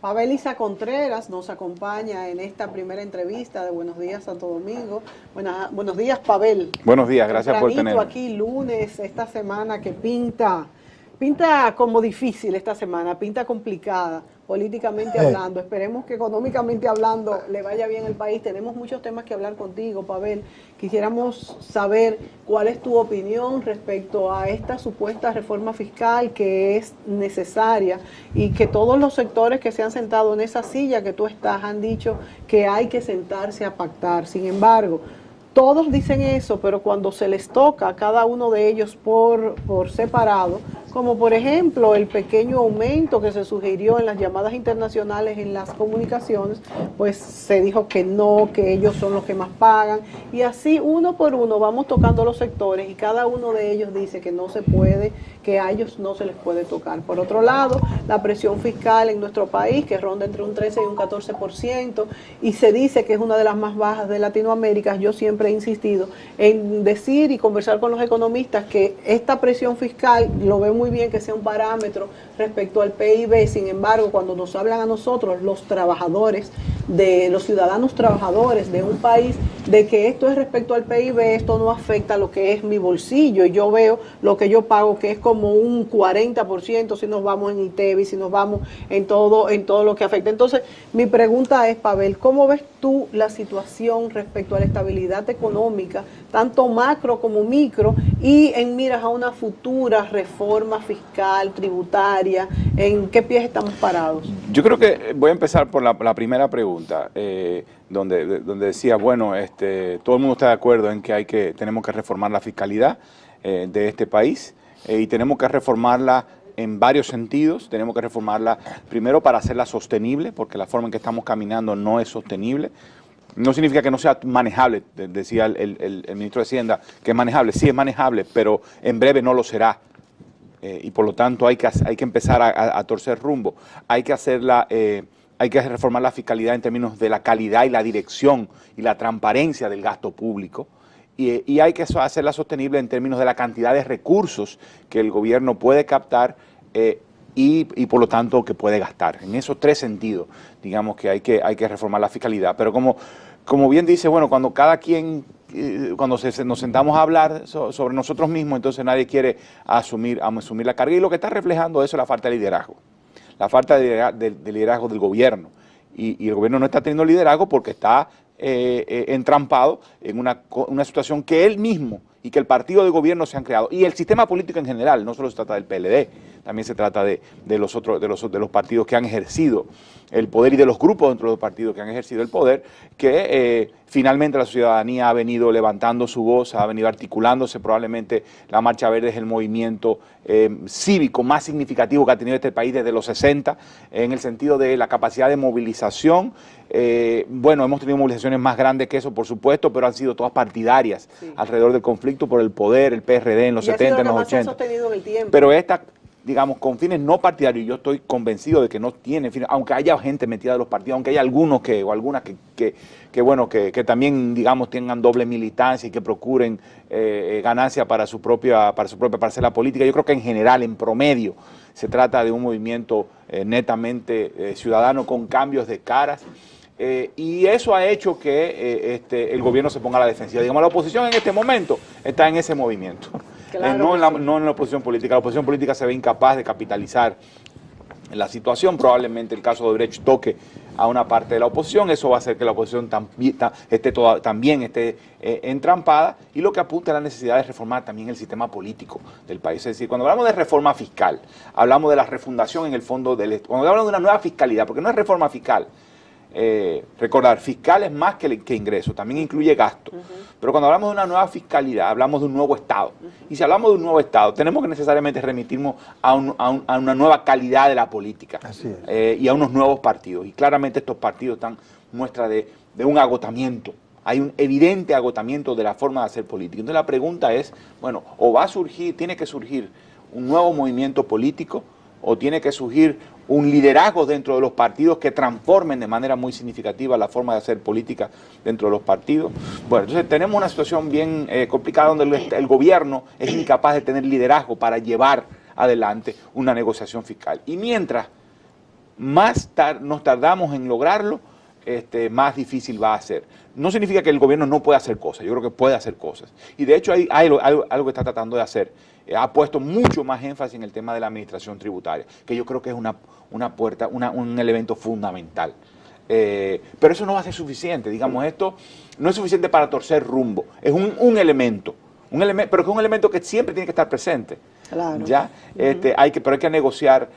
Pavel Isa Contreras nos acompaña en esta primera entrevista de Buenos Días Santo Domingo. Buenos días, Pavel. Buenos días, gracias por tenerme. Aquí lunes, esta semana que pinta como difícil esta semana, pinta complicada, políticamente hablando. Esperemos que económicamente hablando le vaya bien al país. Tenemos muchos temas que hablar contigo, Pavel. Quisiéramos saber cuál es tu opinión respecto a esta supuesta reforma fiscal que es necesaria y que todos los sectores que se han sentado en esa silla que tú estás han dicho que hay que sentarse a pactar. Sin embargo, todos dicen eso, pero cuando se les toca a cada uno de ellos por separado, como por ejemplo el pequeño aumento que se sugirió en las llamadas internacionales en las comunicaciones, pues se dijo que no, que ellos son los que más pagan, y así uno por uno vamos tocando los sectores y cada uno de ellos dice que no se puede, que a ellos no se les puede tocar. Por otro lado, la presión fiscal en nuestro país, que ronda entre un 13 y un 14%, y se dice que es una de las más bajas de Latinoamérica. Yo siempre he insistido en decir y conversar con los economistas que esta presión fiscal lo veo muy bien que sea un parámetro respecto al PIB. Sin embargo, cuando nos hablan a nosotros, los trabajadores, de los ciudadanos trabajadores de un país, de que esto es respecto al PIB, esto no afecta lo que es mi bolsillo. Yo veo lo que yo pago, que es como un 40% si nos vamos en ITEVI, si nos vamos en todo lo que afecta. Entonces, mi pregunta es, Pavel, ¿cómo ves tú la situación respecto a la estabilidad económica, tanto macro como micro, y en miras a una futura reforma fiscal, tributaria? ¿En qué pies estamos parados? Yo creo que voy a empezar por la primera pregunta, donde decía, bueno, todo el mundo está de acuerdo en que tenemos que reformar la fiscalidad de este país, y tenemos que reformarla en varios sentidos. Tenemos que reformarla primero para hacerla sostenible, porque la forma en que estamos caminando no es sostenible. No significa que no sea manejable, decía el ministro de Hacienda, que es manejable. Sí es manejable, pero en breve no lo será. Y por lo tanto hay que empezar a torcer rumbo. Hay que reformar la fiscalidad en términos de la calidad y la dirección y la transparencia del gasto público. Y hay que hacerla sostenible en términos de la cantidad de recursos que el gobierno puede captar y por lo tanto que puede gastar. En esos tres sentidos, digamos que hay que reformar la fiscalidad. Pero como bien dice, bueno, cuando cada quien, cuando nos sentamos a hablar sobre nosotros mismos, entonces nadie quiere asumir la carga. Y lo que está reflejando eso es la falta de liderazgo. La falta de liderazgo del gobierno. Y el gobierno no está teniendo liderazgo porque está entrampado en una situación que él mismo y que el partido de gobierno se han creado, y el sistema político en general. No solo se trata del PLD, también se trata de los partidos que han ejercido el poder y de los grupos dentro de los partidos que han ejercido el poder, que finalmente la ciudadanía ha venido levantando su voz, ha venido articulándose. Probablemente la Marcha Verde es el movimiento cívico más significativo que ha tenido este país desde los 60, en el sentido de la capacidad de movilización. Bueno, hemos tenido movilizaciones más grandes que eso, por supuesto, pero han sido todas partidarias, sí, alrededor del conflicto por el poder, el PRD en los 70, en los 80. Sostenido en el tiempo. Pero esta, digamos, con fines no partidarios, yo estoy convencido de que no tiene fines, aunque haya gente metida de los partidos, aunque haya algunos o algunas que también, digamos, tengan doble militancia y que procuren ganancia para su propia parcela política. Yo creo que en general, en promedio, se trata de un movimiento netamente ciudadano con cambios de caras. Y eso ha hecho que el gobierno se ponga a la defensiva. Digamos, la oposición en este momento está en ese movimiento, claro, no en la oposición política. La oposición política se ve incapaz de capitalizar la situación. Probablemente el caso de Odebrecht toque a una parte de la oposición. Eso va a hacer que la oposición también esté entrampada, y lo que apunta a la necesidad de reformar también el sistema político del país. Es decir, cuando hablamos de reforma fiscal, hablamos de la refundación en el fondo cuando hablamos de una nueva fiscalidad, porque no es reforma fiscal. Recordar, fiscal es más que ingreso, también incluye gasto. Pero cuando hablamos de una nueva fiscalidad, hablamos de un nuevo Estado. Y si hablamos de un nuevo Estado, tenemos que necesariamente remitirnos a una nueva calidad de la política. Así es. Y a unos nuevos partidos. Y claramente estos partidos están muestra de un agotamiento. Hay un evidente agotamiento de la forma de hacer política. Entonces la pregunta es, bueno, tiene que surgir un nuevo movimiento político, o tiene que surgir un liderazgo dentro de los partidos que transformen de manera muy significativa la forma de hacer política dentro de los partidos. Bueno, entonces tenemos una situación bien complicada, donde el gobierno es incapaz de tener liderazgo para llevar adelante una negociación fiscal. Y mientras nos tardamos en lograrlo, más difícil va a ser. No significa que el gobierno no pueda hacer cosas, yo creo que puede hacer cosas. Y de hecho hay algo que está tratando de hacer. Ha puesto mucho más énfasis en el tema de la administración tributaria, que yo creo que es un elemento fundamental. Pero eso no va a ser suficiente, digamos, esto no es suficiente para torcer rumbo, es un elemento, pero que es un elemento que siempre tiene que estar presente. Claro. ¿Ya? Pero hay que negociar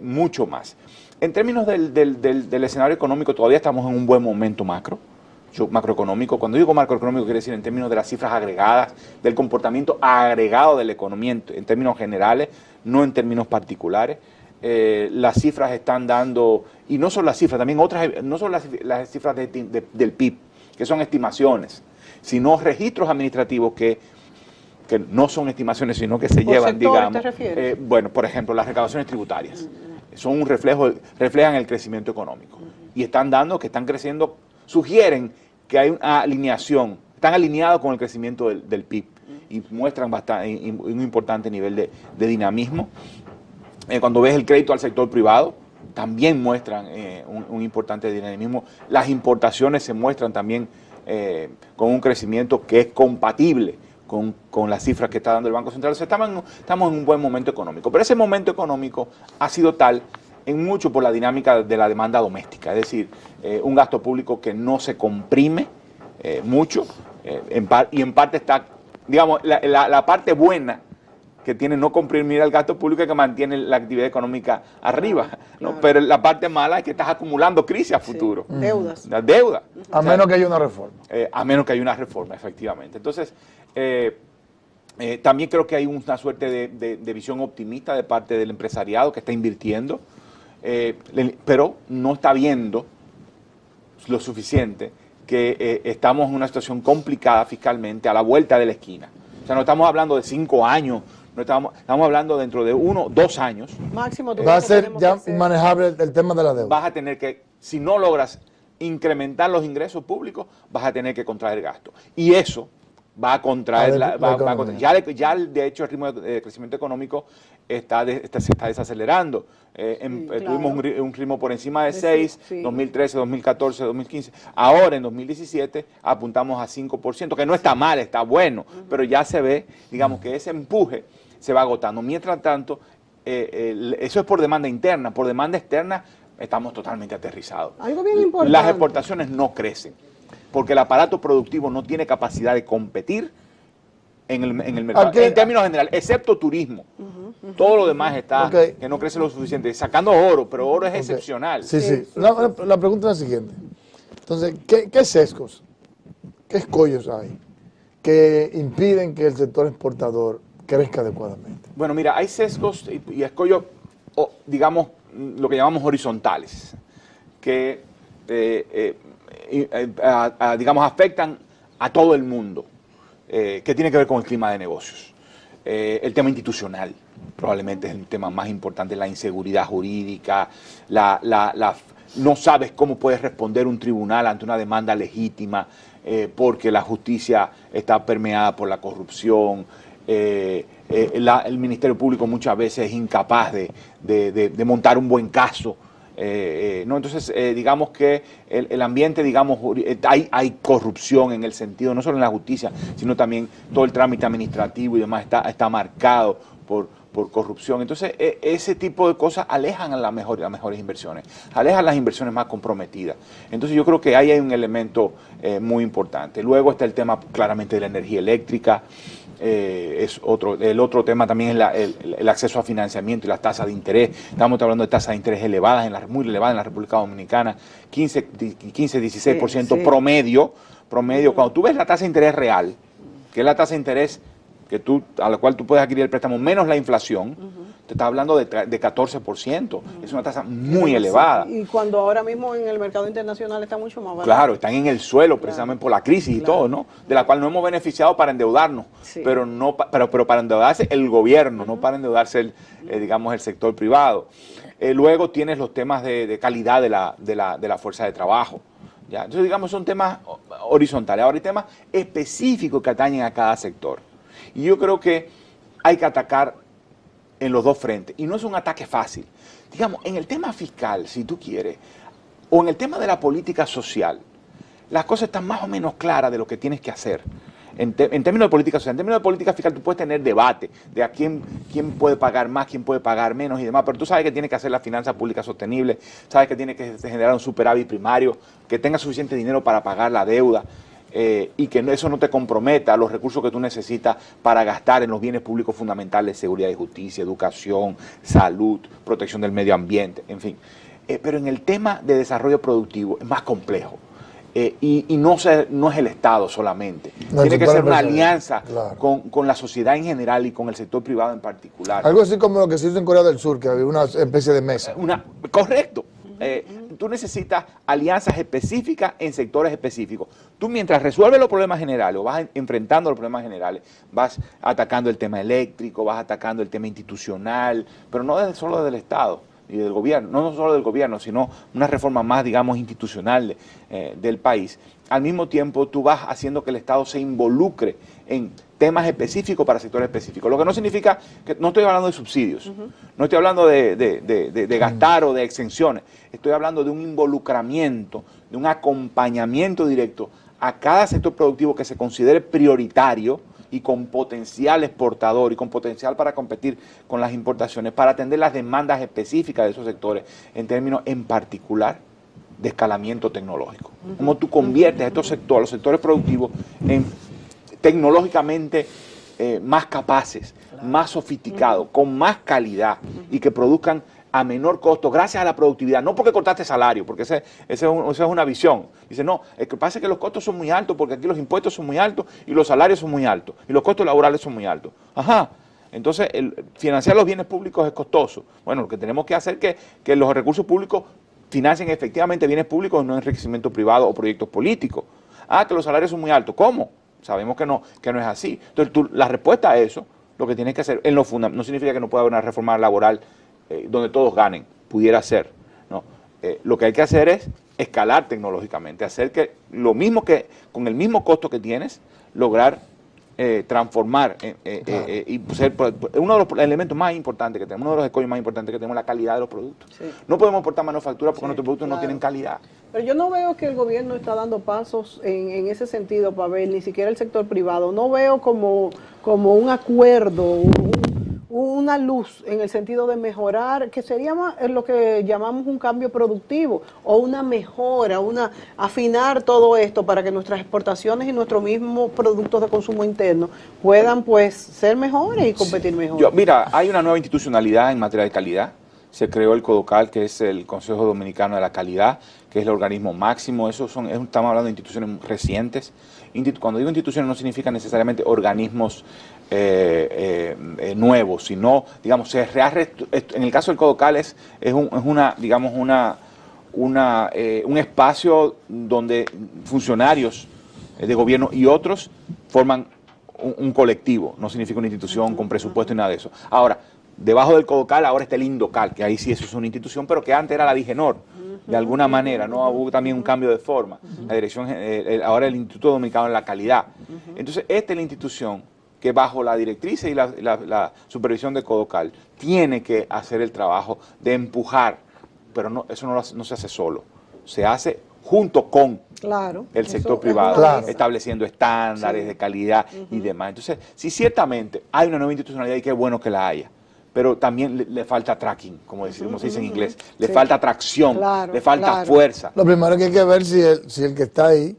mucho más. En términos del escenario económico, todavía estamos en un buen momento macroeconómico. Cuando digo macroeconómico, quiere decir en términos de las cifras agregadas, del comportamiento agregado de la economía, en términos generales, no en términos particulares. Las cifras están dando, y no solo las cifras, también otras, no solo las cifras del PIB, que son estimaciones, sino registros administrativos que no son estimaciones, sino que se llevan, digamos. ¿Te refieres? Bueno, por ejemplo, las recaudaciones tributarias son un reflejan el crecimiento económico. Y están creciendo, sugieren que hay una alineación, están alineados con el crecimiento del PIB y muestran un importante nivel de dinamismo. Cuando ves el crédito al sector privado, también muestran un importante dinamismo. Las importaciones se muestran también con un crecimiento que es compatible con las cifras que está dando el Banco Central. O sea, estamos en un buen momento económico. Pero ese momento económico ha sido tal en mucho por la dinámica de la demanda doméstica. Es decir, un gasto público que no se comprime mucho y en parte está, digamos, la parte buena que tiene no comprimir el gasto público es que mantiene la actividad económica arriba, ¿no? Claro. Pero la parte mala es que estás acumulando crisis a futuro. Sí. Deudas. La deuda. A menos que haya una reforma. A menos que haya una reforma, efectivamente. Entonces, también creo que hay una suerte de visión optimista de parte del empresariado que está invirtiendo, pero no está viendo lo suficiente que estamos en una situación complicada fiscalmente a la vuelta de la esquina. O sea, no estamos hablando de 5 años, no estamos hablando dentro de 1, 2 años. Máximo, Va a ser ya inmanejable el tema de la deuda. Vas a tener que, si no logras incrementar los ingresos públicos, vas a tener que contraer gasto. Y eso va a contraer, ya de hecho el ritmo de crecimiento económico se está desacelerando. Claro. Tuvimos un ritmo por encima de 6, sí. 2013, 2014, 2015. Ahora en 2017 apuntamos a 5%, que no está mal, está bueno, pero ya se ve, digamos, que ese empuje se va agotando. Mientras tanto, eso es por demanda interna, por demanda externa estamos totalmente aterrizados. Algo bien importante. Las exportaciones no crecen, porque el aparato productivo no tiene capacidad de competir en el mercado, en términos generales, excepto turismo. Todo lo demás está, que no crece lo suficiente, sacando oro, pero oro es excepcional. Sí. La pregunta es la siguiente. Entonces, ¿qué sesgos, qué escollos hay que impiden que el sector exportador crezca adecuadamente? Bueno, mira, hay sesgos y escollos, digamos, lo que llamamos horizontales, que digamos, afectan a todo el mundo, que tiene que ver con el clima de negocios. El tema institucional probablemente es el tema más importante, la inseguridad jurídica, no sabes cómo puedes responder un tribunal ante una demanda legítima, porque la justicia está permeada por la corrupción. El Ministerio Público muchas veces es incapaz de montar un buen caso. ¿No? Entonces, digamos que el ambiente, digamos, hay corrupción en el sentido, no solo en la justicia, sino también todo el trámite administrativo y demás está marcado por corrupción. Entonces, ese tipo de cosas alejan a las mejores inversiones, alejan las inversiones más comprometidas. Entonces, yo creo que ahí hay un elemento muy importante. Luego está el tema claramente de la energía eléctrica. El otro tema también es el acceso a financiamiento y las tasas de interés. Estamos hablando de tasas de interés elevadas, muy elevadas en la República Dominicana, 15-16% sí. promedio. Cuando tú ves la tasa de interés real, que es la tasa de interés a la cual tú puedes adquirir el préstamo menos la inflación, te está hablando de 14%. Es una tasa muy elevada. Y cuando ahora mismo en el mercado internacional está mucho más barato. Claro, están en el suelo precisamente por la crisis y todo, ¿no? De la cual no hemos beneficiado para endeudarnos, pero para endeudarse el gobierno, no para endeudarse digamos, el sector privado. Luego tienes los temas de calidad de la fuerza de trabajo. ¿Ya? Entonces, digamos, son temas horizontales. Ahora hay temas específicos que atañen a cada sector. Y yo creo que hay que atacar en los dos frentes. Y no es un ataque fácil. Digamos, en el tema fiscal, si tú quieres, o en el tema de la política social, las cosas están más o menos claras de lo que tienes que hacer. En términos de política social, en términos de política fiscal, tú puedes tener debate de a quién puede pagar más, quién puede pagar menos y demás, pero tú sabes que tienes que hacer la finanza pública sostenible, sabes que tienes que generar un superávit primario, que tenga suficiente dinero para pagar la deuda y que eso no te comprometa los recursos que tú necesitas para gastar en los bienes públicos fundamentales, seguridad y justicia, educación, salud, protección del medio ambiente, en fin. Pero en el tema de desarrollo productivo es más complejo. Y no es el Estado solamente. No, tiene que ser una alianza claro, con la sociedad en general y con el sector privado en particular. Algo así como lo que se hizo en Corea del Sur, que había una especie de mesa. Correcto. Tú necesitas alianzas específicas en sectores específicos. Tú mientras resuelves los problemas generales o vas enfrentando los problemas generales, vas atacando el tema eléctrico, vas atacando el tema institucional, pero no solo desde el Estado y del gobierno, no solo del gobierno, sino una reforma más, digamos, institucional del país. Al mismo tiempo, tú vas haciendo que el Estado se involucre en temas específicos para sectores específicos, lo que no significa que no estoy hablando de subsidios, no estoy hablando de gastar o de exenciones, estoy hablando de un involucramiento, de un acompañamiento directo a cada sector productivo que se considere prioritario y con potencial exportador y con potencial para competir con las importaciones, para atender las demandas específicas de esos sectores, en términos en particular de escalamiento tecnológico. Cómo tú conviertes a estos sectores, los sectores productivos, en tecnológicamente más capaces, más sofisticados, con más calidad y que produzcan a menor costo gracias a la productividad, no porque cortaste salario, porque esa es una visión. Dice, no, el que pasa es que los costos son muy altos porque aquí los impuestos son muy altos y los salarios son muy altos y los costos laborales son muy altos. Ajá, entonces financiar los bienes públicos es costoso. Bueno, lo que tenemos que hacer es que los recursos públicos financien efectivamente bienes públicos y no enriquecimiento privado o proyectos políticos. Ah, que los salarios son muy altos. ¿Cómo? Sabemos que no es así. Entonces, la respuesta a eso, lo que tienes que hacer, no significa que no pueda haber una reforma laboral donde todos ganen, pudiera ser, ¿no? Lo que hay que hacer es escalar tecnológicamente, hacer que lo mismo que, con el mismo costo que tienes, lograr transformar y ser uno de los elementos más importantes que tenemos, uno de los escollos más importantes que tenemos, la calidad de los productos. Sí. No podemos exportar manufactura porque nuestros productos no tienen calidad. Pero yo no veo que el gobierno está dando pasos en ese sentido, Pavel, ni siquiera el sector privado. No veo como un acuerdo, una luz en el sentido de mejorar, que sería lo que llamamos un cambio productivo o una mejora, afinar todo esto para que nuestras exportaciones y nuestros mismos productos de consumo interno puedan pues ser mejores y competir mejor. Mira, hay una nueva institucionalidad en materia de calidad. Se creó el CODOCAL, que es el Consejo Dominicano de la Calidad, que es el organismo máximo. Estamos hablando de instituciones recientes. Cuando digo instituciones no significa necesariamente organismos nuevos, sino, digamos, en el caso del CODOCAL es un espacio donde funcionarios de gobierno y otros forman un colectivo, no significa una institución con presupuesto y nada de eso. Ahora, debajo del CODOCAL ahora está el INDOCAL, que ahí sí eso es una institución, pero que antes era la DIGENOR, de alguna manera, ¿no? Hubo también un cambio de forma. La dirección, ahora el Instituto Dominicano de la Calidad. Entonces, esta es la institución que bajo la directriz y la supervisión de CODOCAL tiene que hacer el trabajo de empujar, pero eso no se hace solo, se hace junto con el sector privado, estableciendo estándares de calidad y demás. Entonces, sí, ciertamente hay una nueva institucionalidad y qué bueno que la haya, pero también le falta tracking, como se dice en inglés, le falta tracción, le falta fuerza. Lo primero que hay que ver si el que está ahí,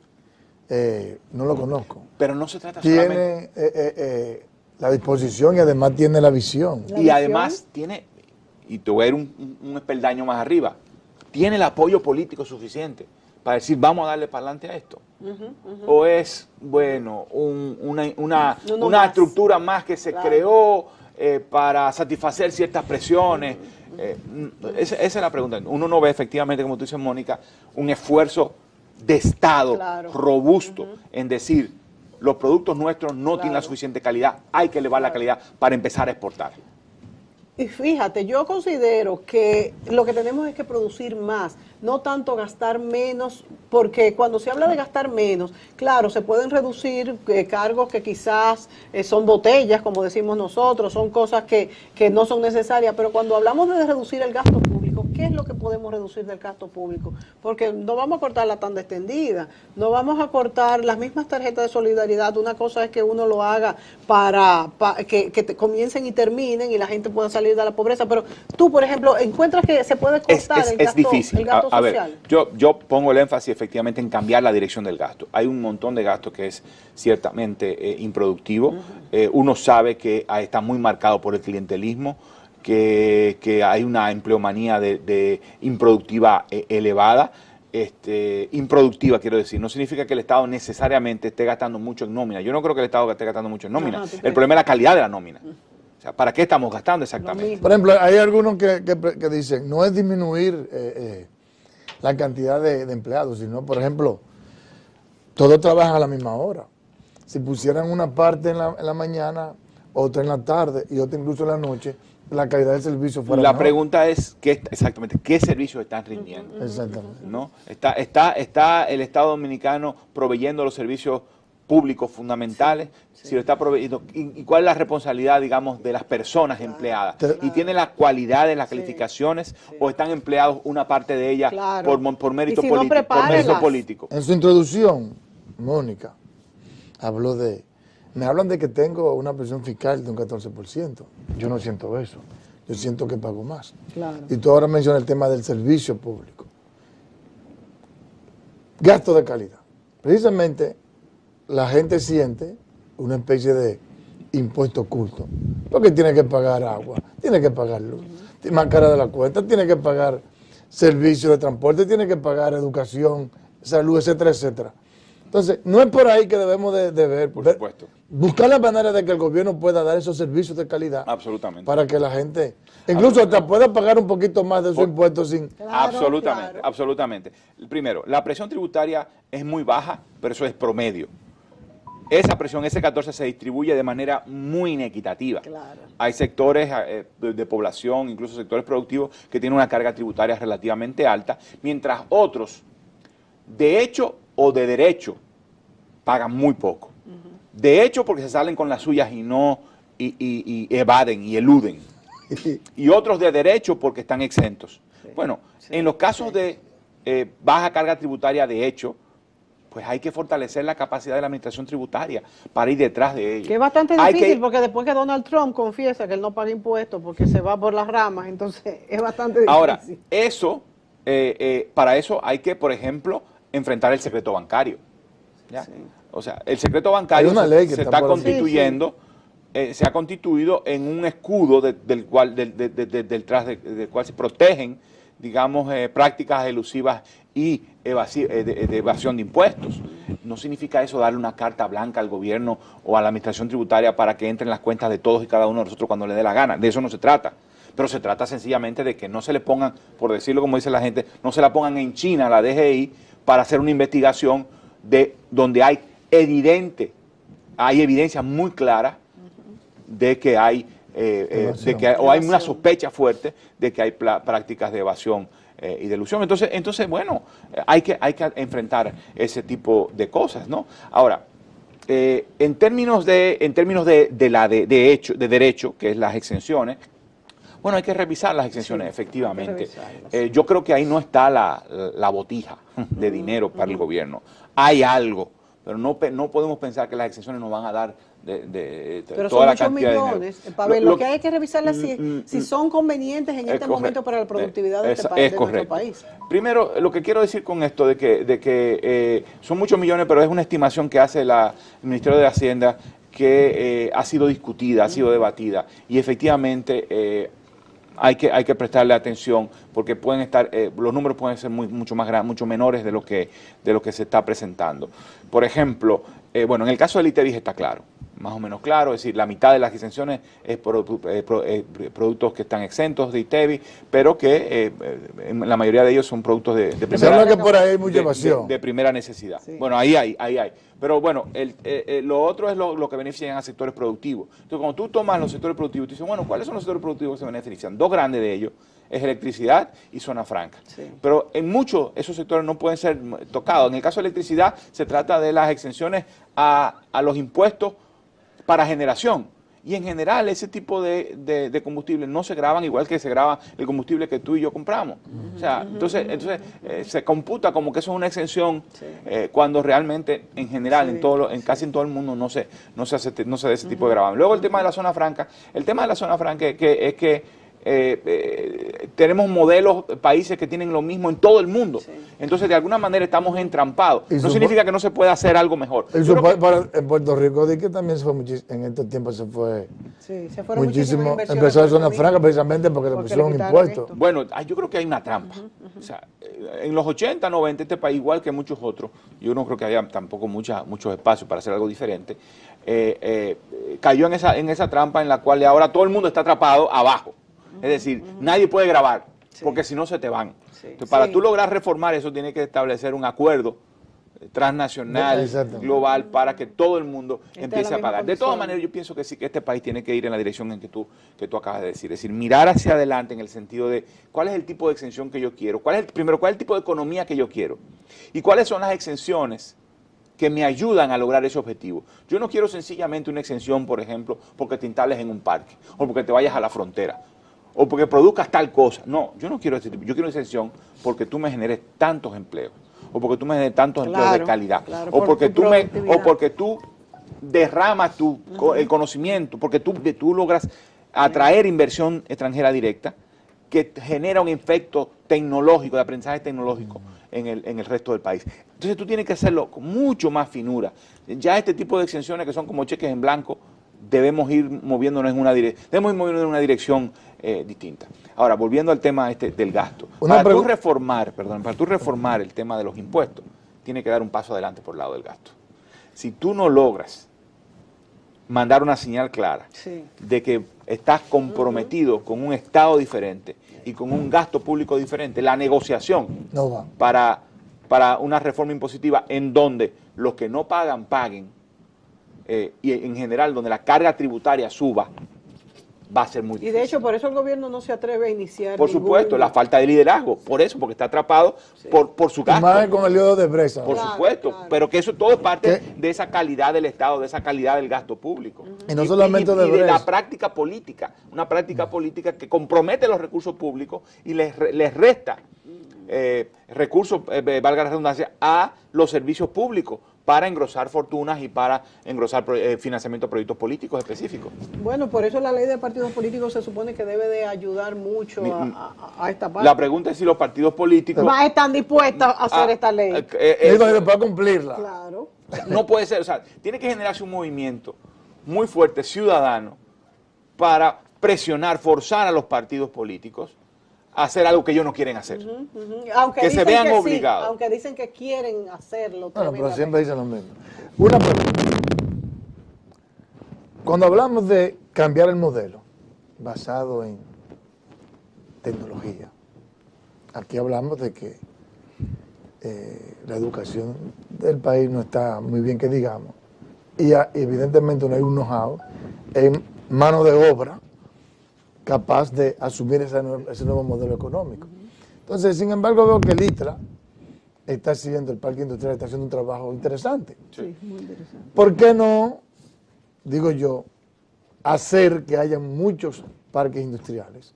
no lo conozco. Pero no se trata solamente. Tiene la disposición y además tiene la visión. Además tiene, y te voy a ir un peldaño más arriba, tiene el apoyo político suficiente para decir vamos a darle para adelante a esto. O es, bueno, una estructura más que se creó para satisfacer ciertas presiones. Esa es la pregunta. Uno no ve efectivamente, como tú dices, Mónica, un esfuerzo de Estado robusto en decir los productos nuestros no tienen la suficiente calidad, hay que elevar la calidad para empezar a exportar. Y fíjate, yo considero que lo que tenemos es que producir más, no tanto gastar menos, porque cuando se habla de gastar menos, claro, se pueden reducir cargos que quizás son botellas, como decimos nosotros, son cosas que no son necesarias, pero cuando hablamos de reducir el gasto público, ¿qué es lo que podemos reducir del gasto público? Porque no vamos a cortar la tanda extendida, no vamos a cortar las mismas tarjetas de solidaridad. Una cosa es que uno lo haga para que comiencen y terminen y la gente pueda salir de la pobreza, pero tú, por ejemplo, encuentras que se puede cortar es difícil. el gasto a social. ver, yo pongo el énfasis efectivamente en cambiar la dirección del gasto. Hay un montón de gasto que es ciertamente improductivo. Uno sabe que está muy marcado por el clientelismo, que hay una empleomanía de improductiva elevada. Improductiva, quiero decir, no significa que el Estado necesariamente esté gastando mucho en nómina. Yo no creo que el Estado esté gastando mucho en nómina. El problema es la calidad de la nómina. O sea, ¿para qué estamos gastando exactamente? Por ejemplo, hay algunos que dicen, no es disminuir la cantidad de empleados, sino, por ejemplo, todos trabajan a la misma hora. Si pusieran una parte en la mañana, otra en la tarde y otra incluso en la noche, la calidad del servicio fuera La mejor. pregunta es, exactamente, ¿qué servicios están rindiendo? Exactamente. ¿No? ¿Está el Estado Dominicano proveyendo los servicios públicos fundamentales? Sí. Si lo está proveyendo, ¿y cuál es la responsabilidad, digamos, de las personas empleadas? ¿Y tienen las cualidades, las calificaciones, o están empleados una parte de ellas por mérito si no, político? En su introducción, Mónica habló me hablan de que tengo una presión fiscal de un 14%. Yo no siento eso. Yo siento que pago más. Claro. Y tú ahora mencionas el tema del servicio público. Gasto de calidad. Precisamente la gente siente una especie de impuesto oculto. Porque tiene que pagar agua, tiene que pagar luz, más cara de la cuenta, tiene que pagar servicios de transporte, tiene que pagar educación, salud, etcétera, etcétera. Entonces, no es por ahí que debemos de ver. Por supuesto. Buscar la manera de que el gobierno pueda dar esos servicios de calidad. Absolutamente. Para que la gente, incluso hasta pueda pagar un poquito más de sus impuestos sin... Absolutamente, absolutamente. Primero, la presión tributaria es muy baja, pero eso es promedio. Esa presión, ese 14, se distribuye de manera muy inequitativa. Claro. Hay sectores de población, incluso sectores productivos, que tienen una carga tributaria relativamente alta, mientras otros, de hecho o de derecho, pagan muy poco. De hecho, porque se salen con las suyas y evaden y eluden. Y otros de derecho porque están exentos. Sí. Bueno, sí, en los casos de baja carga tributaria de hecho, pues hay que fortalecer la capacidad de la administración tributaria para ir detrás de ello. Que es bastante difícil, porque después que Donald Trump confiesa que él no paga impuestos porque se va por las ramas, entonces es bastante difícil. Ahora, para eso hay que, por ejemplo, enfrentar el secreto bancario. ¿Ya? Sí. O sea, el secreto bancario se está constituyendo, se ha constituido en un escudo del cual se protegen, digamos, prácticas elusivas y de evasión de impuestos. No significa eso darle una carta blanca al gobierno o a la administración tributaria para que entre en las cuentas de todos y cada uno de nosotros cuando le dé la gana. De eso no se trata. Pero se trata sencillamente de que no se le pongan, por decirlo como dice la gente, no se la pongan en China a la DGI para hacer una investigación de donde hay evidencia muy clara de que hay o hay una sospecha fuerte de que hay prácticas de evasión y de ilusión. Entonces, bueno, hay que enfrentar ese tipo de cosas, ¿no? Ahora, en términos de derecho, que es las exenciones, bueno, hay que revisar las exenciones, efectivamente. Yo creo que ahí no está la botija de dinero para el gobierno. Hay algo, pero no podemos pensar que las exenciones nos van a dar pero toda son la cantidad millones, de dinero. Pavel, lo que hay que revisar es si son convenientes en este momento para la productividad de nuestro país. Primero, lo que quiero decir con esto de que son muchos millones, pero es una estimación que hace el Ministerio de Hacienda que ha sido discutida, ha sido debatida, y efectivamente hay que prestarle atención porque pueden estar, los números pueden ser mucho menores de lo que se está presentando. Por ejemplo, bueno, en el caso del ITEVIS está claro. más o menos claro, es decir, la mitad de las exenciones es productos que están exentos de ITEVI, pero que en la mayoría de ellos son productos de Se habla que por ahí hay mucha evasión. de primera necesidad. Sí. Bueno, ahí hay. Pero bueno, lo otro es lo que benefician a sectores productivos. Entonces, cuando tú tomas los sectores productivos, tú dices, bueno, ¿cuáles son los sectores productivos que se benefician? Dos grandes de ellos es electricidad y zona franca. Sí. Pero en muchos esos sectores no pueden ser tocados. En el caso de electricidad se trata de las exenciones a los impuestos para generación. Y en general ese tipo de combustibles no se graban igual que se graba el combustible que tú y yo compramos. O sea, entonces se computa como que eso es una exención cuando realmente en general casi en todo el mundo no se hace ese tipo de gravamen. Luego el tema de la zona franca. El tema de la zona franca es que tenemos modelos, países que tienen lo mismo en todo el mundo. Sí. Entonces, de alguna manera estamos entrampados. No significa que no se pueda hacer algo mejor. En Puerto Rico, de que también se fue en estos tiempos se fue muchísimo. Empezó la zona franca precisamente porque le pusieron un impuesto. Bueno, yo creo que hay una trampa. O sea, en los 80, 90, este país, igual que muchos otros, yo no creo que haya tampoco muchos espacios para hacer algo diferente, cayó en esa trampa en la cual ahora todo el mundo está atrapado abajo. Es decir, nadie puede grabar, porque si no se te van. Entonces, para tú lograr reformar eso, tienes que establecer un acuerdo transnacional, global, para que todo el mundo empiece a pagar. De todas maneras, yo pienso que sí, que este país tiene que ir en la dirección en que tú acabas de decir. Es decir, mirar hacia adelante en el sentido de cuál es el tipo de exención que yo quiero, cuál es el tipo de economía que yo quiero y cuáles son las exenciones que me ayudan a lograr ese objetivo. Yo no quiero sencillamente una exención, por ejemplo, porque te instales en un parque o porque te vayas a la frontera, o porque produzcas tal cosa. No, yo no quiero ese tipo. Yo quiero una exención porque tú me generes tantos empleos, o porque tú me generes tantos empleos de calidad, o porque tú derramas el conocimiento, porque tú logras atraer inversión extranjera directa que genera un efecto tecnológico, de aprendizaje tecnológico en el resto del país. Entonces tú tienes que hacerlo con mucho más finura. Ya este tipo de exenciones que son como cheques en blanco, debemos ir moviéndonos en una dirección distinta. Ahora, volviendo al tema del gasto. Para tú reformar el tema de los impuestos, tiene que dar un paso adelante por el lado del gasto. Si tú no logras mandar una señal clara de que estás comprometido con un Estado diferente y con un gasto público diferente, la negociación para una reforma impositiva en donde los que no pagan, paguen, y en general donde la carga tributaria suba, va a ser muy difícil. Y de hecho, por eso el gobierno no se atreve a iniciar. Por supuesto, la falta de liderazgo, por eso, porque está atrapado por su gasto. Más con el lío de Bresa. Por supuesto, pero que eso todo es parte de esa calidad del Estado, de esa calidad del gasto público. Y no solamente y de la práctica política, una práctica política que compromete los recursos públicos y les resta recursos, valga la redundancia, a los servicios públicos para engrosar fortunas y para engrosar financiamiento de proyectos políticos específicos. Bueno, por eso la ley de partidos políticos se supone que debe de ayudar mucho a esta parte. La pregunta es si los partidos políticos están dispuestos a hacer esta ley. Para cumplirla. Claro. No puede ser, o sea, tiene que generarse un movimiento muy fuerte, ciudadano, para presionar, forzar a los partidos políticos a hacer algo que ellos no quieren hacer. Aunque que se vean obligados. Sí, aunque dicen que quieren hacerlo. Bueno, pero siempre dicen lo mismo. Una pregunta. Cuando hablamos de cambiar el modelo basado en tecnología, aquí hablamos de que la educación del país no está muy bien, que digamos, y evidentemente no hay un know-how en mano de obra capaz de asumir ese nuevo modelo económico. Entonces, sin embargo, veo que el ITRA está haciendo, el parque industrial está haciendo un trabajo interesante. Sí, muy interesante. ¿Por qué no, digo yo, hacer que haya muchos parques industriales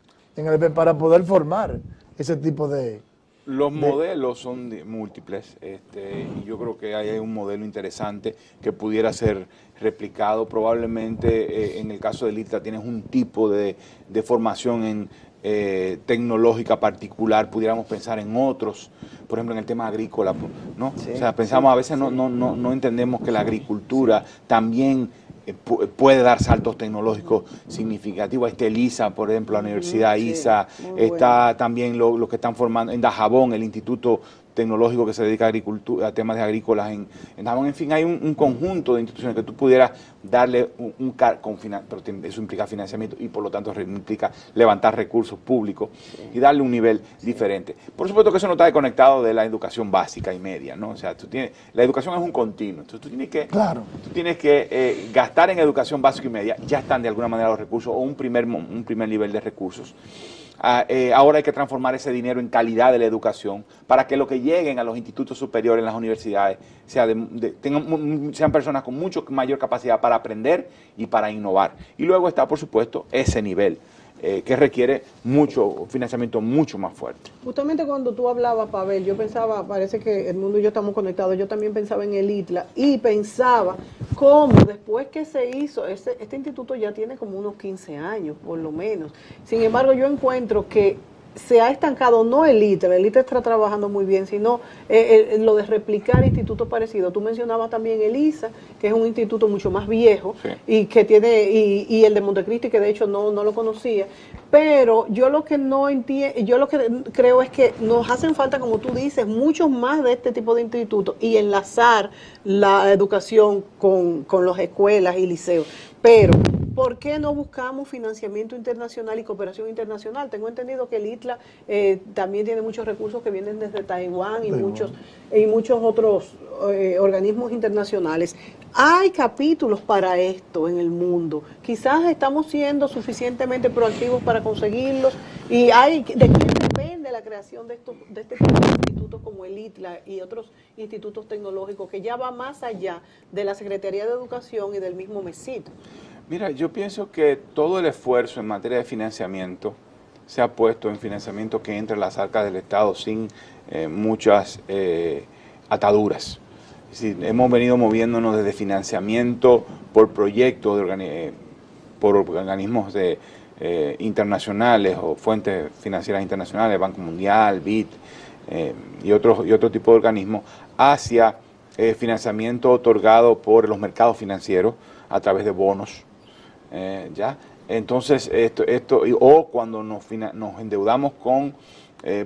para poder formar ese tipo de... Los modelos son múltiples, y yo creo que hay un modelo interesante que pudiera ser replicado. Probablemente en el caso del ITRA tienes un tipo de formación tecnológica particular, pudiéramos pensar en otros, por ejemplo en el tema agrícola, ¿no? Sí, o sea, pensamos a veces no entendemos que la agricultura también puede dar saltos tecnológicos significativos. Está el ISA, por ejemplo, la Universidad ISA, está también lo que están formando en Dajabón, el Instituto tecnológico que se dedica a agricultura, a temas de agrícolas en fin, hay un conjunto de instituciones que tú pudieras darle pero eso implica financiamiento y por lo tanto implica levantar recursos públicos y darle un nivel diferente. Por supuesto que eso no está desconectado de la educación básica y media, ¿no? O sea, la educación es un continuo, entonces tú tienes que gastar en educación básica y media, ya están de alguna manera los recursos o un primer nivel de recursos. Ahora hay que transformar ese dinero en calidad de la educación para que lo que lleguen a los institutos superiores, en las universidades, sean personas con mucho mayor capacidad para aprender y para innovar. Y luego está, por supuesto, ese nivel que requiere mucho financiamiento mucho más fuerte. Justamente cuando tú hablabas, Pavel, yo pensaba, parece que el mundo y yo estamos conectados, yo también pensaba en el ITLA y pensaba cómo después que se hizo, este instituto ya tiene como unos 15 años, por lo menos. Sin embargo, yo encuentro que se ha estancado no el ITLA está trabajando muy bien, sino lo de replicar institutos parecidos. Tú mencionabas también el ISA, que es un instituto mucho más viejo, sí, y que tiene y el de Montecristi, que de hecho no lo conocía. Pero yo lo que no entiendo, yo lo que creo es que nos hacen falta, como tú dices, muchos más de este tipo de institutos y enlazar la educación con las escuelas y liceos. Pero ¿por qué no buscamos financiamiento internacional y cooperación internacional? Tengo entendido que el ITLA también tiene muchos recursos que vienen desde Taiwán y muchos otros organismos internacionales. Hay capítulos para esto en el mundo. Quizás estamos siendo suficientemente proactivos para conseguirlos. ¿Y de quién depende la creación de este tipo de institutos como el ITLA y otros institutos tecnológicos que ya va más allá de la Secretaría de Educación y del mismo MESID? Mira, yo pienso que todo el esfuerzo en materia de financiamiento se ha puesto en financiamiento que entre las arcas del Estado sin muchas ataduras. Es decir, hemos venido moviéndonos desde financiamiento por proyectos, por organismos internacionales o fuentes financieras internacionales, Banco Mundial, BID y otro tipo de organismos, hacia financiamiento otorgado por los mercados financieros a través de bonos. ¿Ya? Entonces, o cuando nos endeudamos con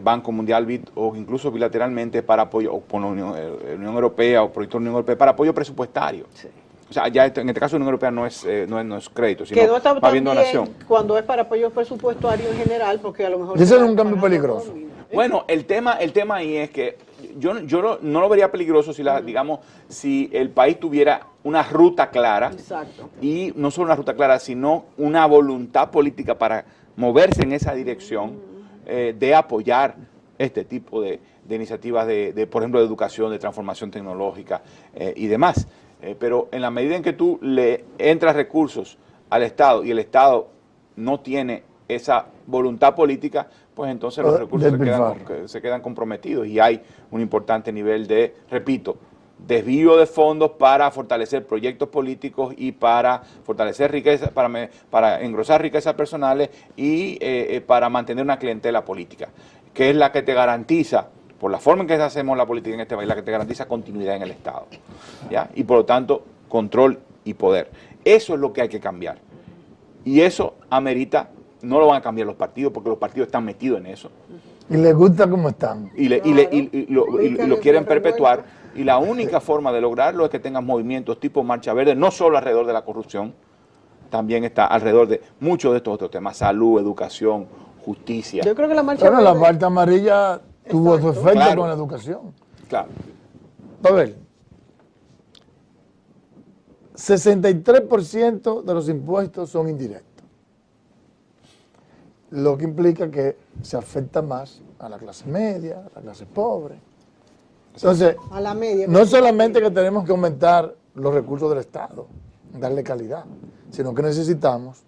Banco Mundial, BID, o incluso bilateralmente para apoyo, o con la Unión Europea o proyectos de la Unión Europea para apoyo presupuestario. Sí. O sea, ya en este caso la Unión Europea no es crédito, sino más bien donación. Cuando es para apoyo presupuestario en general, porque a lo mejor... Eso es un cambio peligroso. Bueno, el tema ahí es que yo no lo vería peligroso si el país tuviera una ruta clara. Exacto. Y no solo una ruta clara, sino una voluntad política para moverse en esa dirección de apoyar este tipo de iniciativas por ejemplo, de educación, de transformación tecnológica y demás. Pero en la medida en que tú le entras recursos al Estado y el Estado no tiene esa voluntad política, pues entonces los recursos se quedan comprometidos y hay un importante nivel de, repito, desvío de fondos para fortalecer proyectos políticos y para fortalecer riqueza, para engrosar riquezas personales y para mantener una clientela política, que es la que te garantiza, por la forma en que hacemos la política en este país, la que te garantiza continuidad en el Estado, ¿ya? Y por lo tanto, control y poder. Eso es lo que hay que cambiar. Y eso amerita, no lo van a cambiar los partidos, porque los partidos están metidos en eso. Y les gusta cómo están. Y lo quieren perpetuar. Y la única forma de lograrlo es que tengan movimientos tipo Marcha Verde, no solo alrededor de la corrupción, también está alrededor de muchos de estos otros temas, salud, educación, justicia. Yo creo que la Marcha Verde... la Marcha Amarilla tuvo su efecto con la educación. Claro. A ver, 63% de los impuestos son indirectos, lo que implica que se afecta más a la clase media, a la clase pobre. Entonces, a la media, no solamente que tenemos que aumentar los recursos del Estado, darle calidad, sino que necesitamos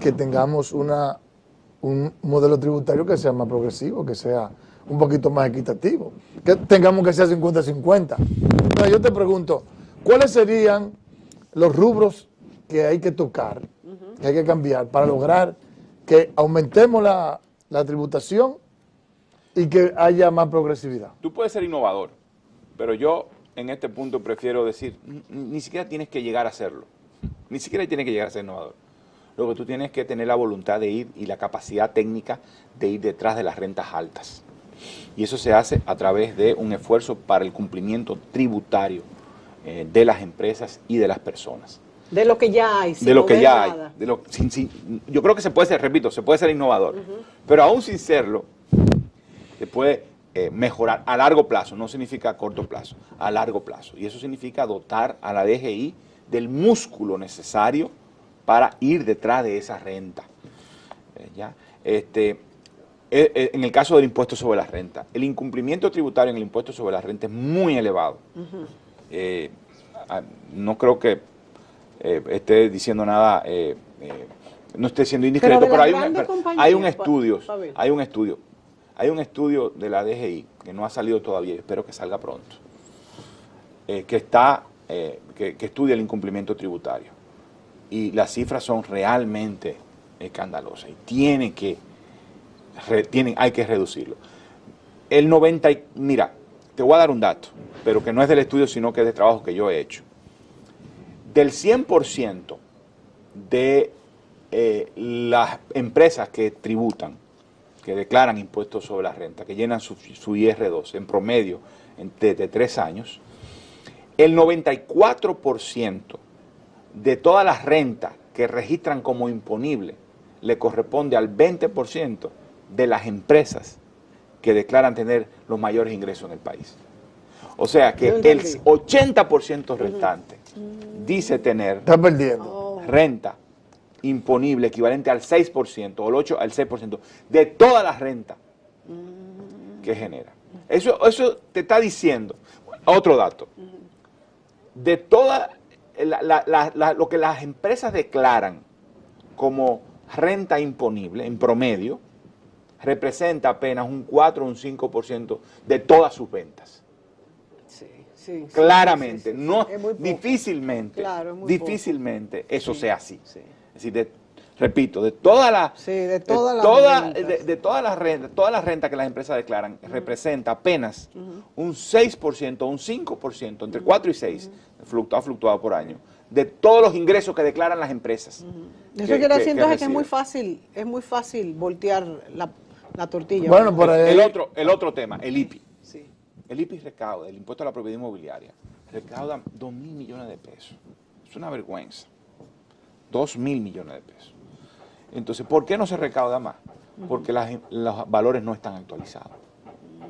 que tengamos un modelo tributario que sea más progresivo, que sea un poquito más equitativo, que tengamos que ser 50-50. Entonces yo te pregunto, ¿cuáles serían los rubros que hay que tocar, que hay que cambiar para lograr que aumentemos la tributación y que haya más progresividad? Tú puedes ser innovador, pero yo en este punto prefiero decir, ni siquiera tienes que llegar a hacerlo, ni siquiera tienes que llegar a ser innovador. Lo que tú tienes que tener la voluntad de ir y la capacidad técnica de ir detrás de las rentas altas. Y eso se hace a través de un esfuerzo para el cumplimiento tributario de las empresas y de las personas. De lo que ya hay. De lo que ya hay. Nada. Yo creo que se puede ser, repito, se puede ser innovador, pero aún sin serlo, se puede mejorar a largo plazo, no significa a corto plazo, a largo plazo. Y eso significa dotar a la DGI del músculo necesario para ir detrás de esa renta. ¿Ya? En el caso del impuesto sobre la renta, el incumplimiento tributario en el impuesto sobre la renta es muy elevado. No creo que esté diciendo nada, no esté siendo indiscreto, pero hay un estudio de la DGI que no ha salido todavía, espero que salga pronto, que estudia el incumplimiento tributario. Y las cifras son realmente escandalosas y hay que reducirlo. Mira, te voy a dar un dato, pero que no es del estudio, sino que es de trabajo que yo he hecho. Del 100% de las empresas que tributan, que declaran impuestos sobre la renta, que llenan su IR2 en promedio de 3 años, el 94% de todas las rentas que registran como imponible le corresponde al 20% de las empresas que declaran tener los mayores ingresos en el país. O sea que el 80% restante dice tener renta imponible equivalente al 6%, o el 8% al 6% de toda la renta que genera. Eso te está diciendo, otro dato, de toda lo que las empresas declaran como renta imponible en promedio, representa apenas un 4 o un 5% de todas sus ventas. Sí, claramente, sí, no, difícilmente, difícilmente eso sea así. Sí. Es decir, repito, de todas las rentas que las empresas declaran, representa apenas un 6% o un 5%, entre 4 y 6, ha fluctuado por año, de todos los ingresos que declaran las empresas. Eso quiere decir entonces que es muy fácil voltear la tortilla. Bueno, por ahí. El otro tema, el IPI. Sí. El IPI recauda, el impuesto a la propiedad inmobiliaria, recauda 2.000 millones de pesos. Es una vergüenza. 2.000 millones de pesos. Entonces, ¿por qué no se recauda más? Porque los valores no están actualizados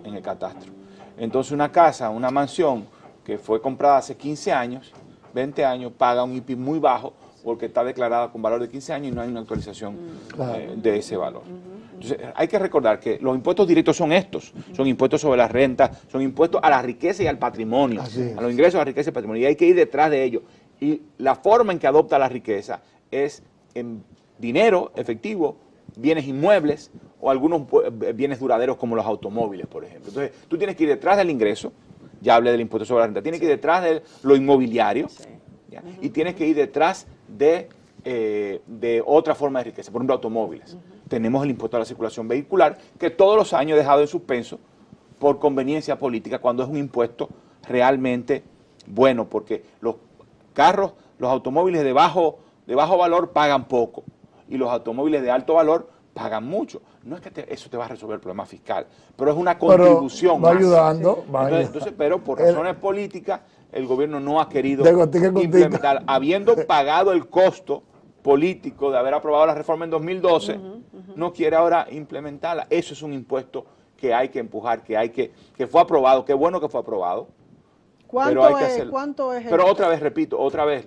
en el catastro. Entonces, una casa, una mansión que fue comprada hace 15 años, 20 años, paga un IPI muy bajo porque está declarada con valor de 15 años y no hay una actualización de ese valor. Entonces, hay que recordar que los impuestos directos son estos, son impuestos sobre la renta, son impuestos a la riqueza y al patrimonio, a los ingresos, a la riqueza y al patrimonio, y hay que ir detrás de ellos. Y la forma en que adopta la riqueza es en dinero, efectivo, bienes inmuebles o algunos bienes duraderos como los automóviles, por ejemplo. Entonces, tú tienes que ir detrás del ingreso, ya hablé del impuesto sobre la renta, tienes que ir detrás de lo inmobiliario, ¿ya? Y tienes que ir detrás de otra forma de riqueza, por ejemplo, automóviles. Tenemos el impuesto a la circulación vehicular, que todos los años he dejado en suspenso por conveniencia política, cuando es un impuesto realmente bueno, porque los carros, los automóviles de bajo valor pagan poco y los automóviles de alto valor pagan mucho. No es que eso te va a resolver el problema fiscal, pero es una contribución. Va ayudando. Entonces, pero por razones políticas, el gobierno no ha querido implementar, habiendo pagado el costo político de haber aprobado la reforma en 2012, no quiere ahora implementarla. Eso es un impuesto que hay que empujar, que fue aprobado, qué bueno que fue aprobado. ¿Cuánto es? Pero otra vez, repito,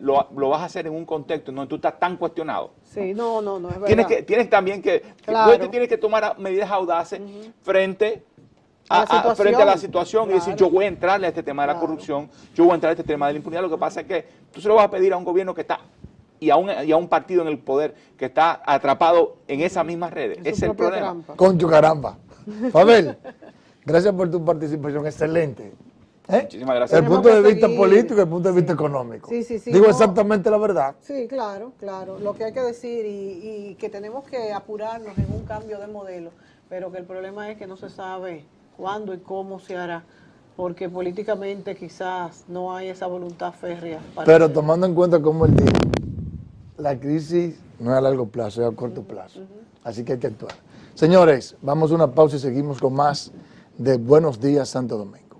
lo vas a hacer en un contexto en donde tú estás tan cuestionado. Sí, no, es verdad. Tienes también que tienes que tomar medidas audaces frente a la situación y decir, yo voy a entrarle a este tema de la corrupción, yo voy a entrar a este tema de la impunidad. Lo que pasa es que tú se lo vas a pedir a un gobierno que está y a un partido en el poder que está atrapado en esas mismas redes. Ese es el problema. Trampa. Concho caramba. Pavel, gracias por tu participación, excelente. Muchísimas gracias. El punto de vista político y el punto de vista económico. Sí, Digo exactamente la verdad. Sí, claro. Lo que hay que decir y que tenemos que apurarnos en un cambio de modelo, pero que el problema es que no se sabe cuándo y cómo se hará, porque políticamente quizás no hay esa voluntad férrea. Pero tomando en cuenta como él dijo, la crisis no es a largo plazo, es a corto plazo. Así que hay que actuar. Señores, vamos a una pausa y seguimos con más de Buenos Días Santo Domingo.